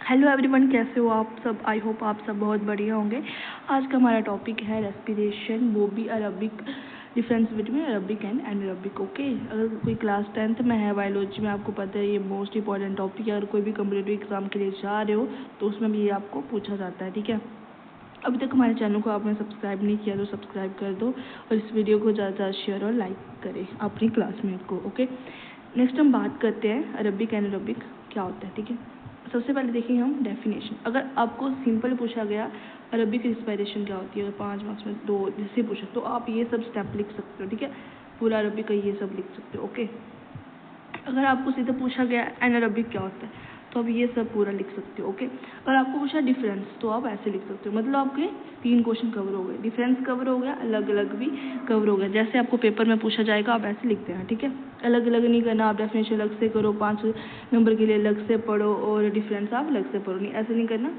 Hello everyone, कैसे हो आप सब। आई होप आप सब बहुत बढ़िया होंगे। आज का हमारा टॉपिक है रेस्पिरेशन, वो भी Arabic, difference between Arabic and anaerobic. Okay, अगर कोई क्लास 10th में है बायोलॉजी में, आपको पता है ये मोस्ट इंपॉर्टेंट टॉपिक है। अगर कोई भी कम्पिटिटिव एग्जाम के लिए जा रहे हो तो उसमें भी ये आपको पूछा जाता है, ठीक है। अभी तक हमारे चैनल को आपने सब्सक्राइब नहीं किया तो सब्सक्राइब कर दो और इस वीडियो को ज़्यादा से ज़्यादा शेयर और लाइक करें अपनी क्लासमेट को। ओके, नेक्स्ट हम बात करते हैं अरबिक एनारोबिक क्या होता है, ठीक है। सबसे पहले देखेंगे हम डेफिनेशन। अगर आपको सिंपल पूछा गया अरबिक रिस्पायरेशन क्या होती है, अगर 5 मार्क्स में 2 जैसे पूछा तो आप ये सब स्टेप लिख सकते हो, ठीक है। पूरा अरबिक का ये सब लिख सकते हो। ओके, अगर आपको सीधा पूछा गया एनारोबिक क्या होता है तो आप ये सब पूरा लिख सकते हो। ओके, अगर आपको पूछा डिफरेंस तो आप ऐसे लिख सकते हो। मतलब आपके 3 क्वेश्चन कवर हो गए, डिफरेंस कवर हो गया, अलग अलग भी कवर हो गया। जैसे आपको पेपर में पूछा जाएगा आप ऐसे लिख देना, ठीक है। अलग अलग नहीं करना, आप डेफिनेशन अलग से करो, 5 नंबर के लिए अलग से पढ़ो और डिफरेंस आप अलग से पढ़ो, नहीं ऐसे नहीं करना।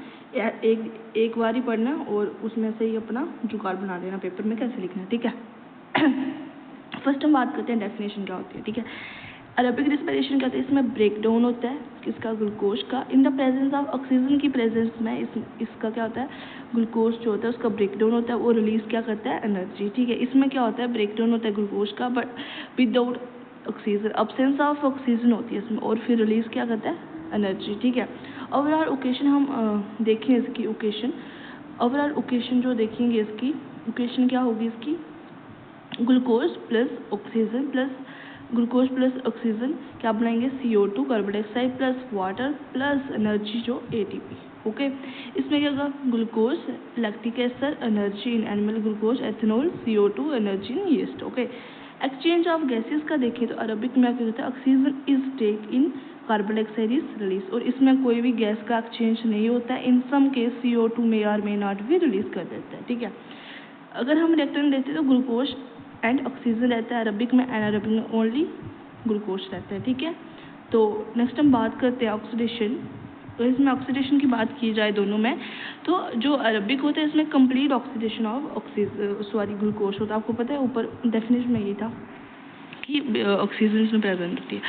एक बार ही पढ़ना और उसमें से ही अपना जुगाड़ बना लेना पेपर में कैसे लिखना है, ठीक है। फर्स्ट हम बात करते हैं डेफिनेशन क्या होती है, ठीक है। अरबिक रिस्पिरेशन क्या होता है, इसमें ब्रेक डाउन होता है किसका, ग्लूकोज का, in the presence of oxygen की प्रेजेंस में इसका क्या होता है, ग्लूकोज जो होता है उसका ब्रेक डाउन होता है, वो रिलीज क्या करता है, एनर्जी, ठीक है। इसमें क्या होता है, ब्रेक डाउन होता है ग्लूकोज का but without oxygen, absence of oxygen होती है इसमें, और फिर रिलीज क्या करता है, एनर्जी, ठीक है। ओवरऑल ओकेशन हम देखें इसकी ओकेशन, ओवरऑल ओकेशन जो देखेंगे इसकी ओकेशन क्या होगी इसकी, glucose plus oxygen plus glucose plus oxygen क्या बनाएंगे, CO2 carbon dioxide plus water plus energy जो ATP। ओके, इसमें क्या होगा, glucose, lactic acid, energy in animal glucose, ethanol, CO2 energy in yeast. Okay, exchange of gases का देखें तो aerobic में क्या होता है, oxygen is take in, carbon dioxide is release, और इसमें कोई भी गैस का एक्सचेंज नहीं होता है। In some case CO2 may or may not भी रिलीज कर देता है, ठीक है। अगर हम रिएक्टेंट देते तो ग्लूकोज एंड ऑक्सीजन रहता है अरबिक में, एनारोबिक में ओनली ग्लूकोज रहता है, ठीक है। तो नेक्स्ट हम बात करते हैं ऑक्सीडेशन। तो इसमें ऑक्सीडेशन की बात की जाए दोनों में, तो जो अरबिक होता है इसमें कंप्लीट ऑक्सीडेशन ऑफ ग्लूकोज होता है। आपको पता है ऊपर डेफिनेशन में ये था कि ऑक्सीजन इसमें प्रेजेंट होती है,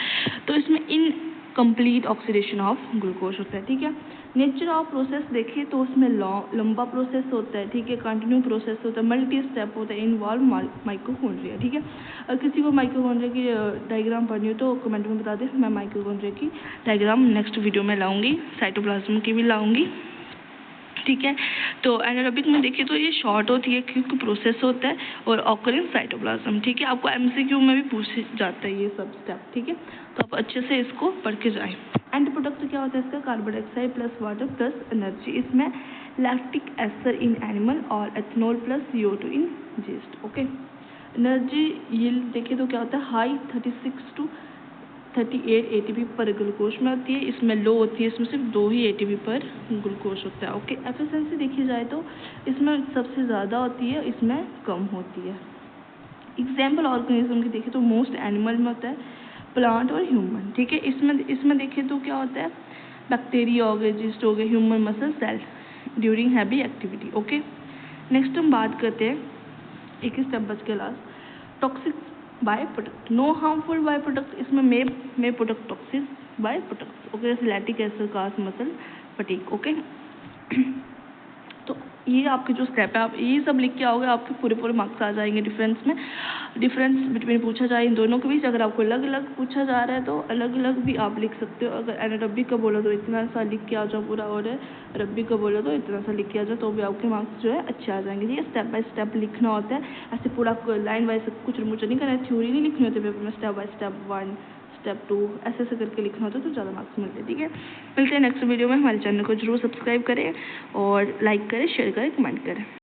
तो इसमें in complete oxidation of glucose होता है, ठीक है। नेचर ऑफ प्रोसेस देखें तो उसमें लंबा प्रोसेस होता है, ठीक है, कंटिन्यू प्रोसेस होता है, मल्टी स्टेप होता है, इन्वॉल्व माइटोकॉन्ड्रिया, ठीक है। अगर किसी को माइटोकॉन्ड्रिया की डायग्राम पढ़नी हो तो कमेंट में बता दें, मैं माइटोकॉन्ड्रिया की डायग्राम नेक्स्ट वीडियो में लाऊंगी, साइटोप्लाज्म की भी लाऊंगी, ठीक है। तो एनारोबिक में देखिए तो ये शॉर्ट होती है क्योंकि प्रोसेस होता है और ऑकर इन साइटोप्लाज्म, ठीक है। आपको MCQ में भी पूछ जाता है ये सब स्टेप, ठीक है। तो आप अच्छे से इसको पढ़ के जाएं। एंड प्रोडक्ट क्या होता है इसका, carbon dioxide plus water plus energy, इसमें लैक्टिक एसिड इन एनिमल और एथेनॉल प्लस CO2 इन यीस्ट। ओके, एनर्जी यील्ड देखें तो क्या होता है, हाई 36 to 38 ATP पर ग्लूकोज में होती है, इसमें लो होती है, इसमें सिर्फ 2 ही ATP पर ग्लूकोज होता है। ओके, एफिशिएंसी देखी जाए तो इसमें सबसे ज़्यादा होती है, इसमें कम होती है। एग्जाम्पल ऑर्गेनिज्म की देखें तो मोस्ट एनिमल में होता है, प्लांट और ह्यूमन, ठीक है। इसमें देखें तो क्या होता है, बैक्टीरिया हो गए, जिस्ट हो गए, human muscle cell during heavy activity. Okay, next हम बात करते हैं एक स्टेप बच के last, toxic by product, no harmful by product, इसमें may product toxic by product. Okay, जैसे lactic acid, cause muscle fatigue. Okay, तो ये आपके जो स्टेप है, आप ये सब लिख के आओगे आपके पूरे मार्क्स आ जाएंगे। डिफरेंस में डिफरेंस बिटवीन पूछा जाए इन दोनों के बीच, अगर आपको अलग अलग पूछा जा रहा है तो अलग अलग भी आप लिख सकते हो। अगर एनारोबिक का बोला तो इतना सा लिख के आ जाओ पूरा, और अरबिक का बोला तो इतना सा लिख के आ जाओ, तो भी आपके मार्क्स जो है अच्छे आ जाएंगे। ये स्टेप बाय स्टेप लिखना होता है, ऐसे पूरा लाइन वाइज कुछ मुझे नहीं करना है, थ्योरी नहीं लिखनी होती पेपर में, स्टेप बाय स्टेप 1 स्टेप 2 ऐसे करके लिखना होता है तो ज़्यादा मार्क्स मिलते हैं, ठीक है। मिलते हैं नेक्स्ट वीडियो में। हमारे चैनल को जरूर सब्सक्राइब करें और लाइक करें, शेयर करें, कमेंट करें।